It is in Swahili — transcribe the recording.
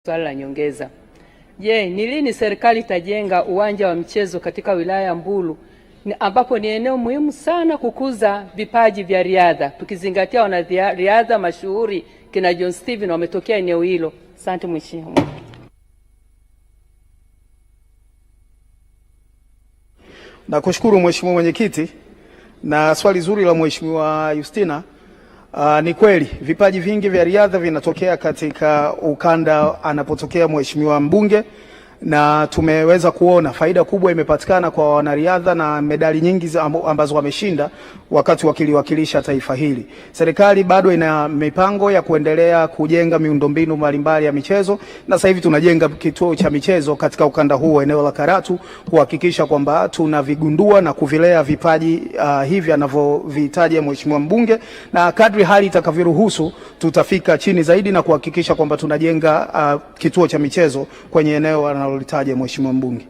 Swali la nyongeza. Je, ni lini serikali itajenga uwanja wa michezo katika wilaya ya Mbulu ambapo ni eneo muhimu sana kukuza vipaji vya riadha, tukizingatia wanariadha mashuhuri kina John Steven wametokea eneo hilo? Asante mheshimiwa. Nakushukuru mheshimiwa mwenyekiti, na swali zuri la mheshimiwa Justina. Ni kweli vipaji vingi vya riadha vinatokea katika ukanda anapotokea mheshimiwa mbunge, na tumeweza kuona faida kubwa imepatikana kwa wanariadha na medali nyingi ambazo wameshinda wakati wakiliwakilisha taifa hili. Serikali bado ina mipango ya kuendelea kujenga miundombinu mbalimbali ya michezo, na sasa hivi tunajenga kituo cha michezo katika ukanda huu eneo la Karatu, kuhakikisha kwamba tunavigundua na kuvilea vipaji hivi anavyovitaja mheshimiwa mbunge, na kadri hali itakavyoruhusu tutafika chini zaidi na kuhakikisha kwamba tunajenga kituo cha michezo kwenye eneo analolitaja mheshimiwa mbunge.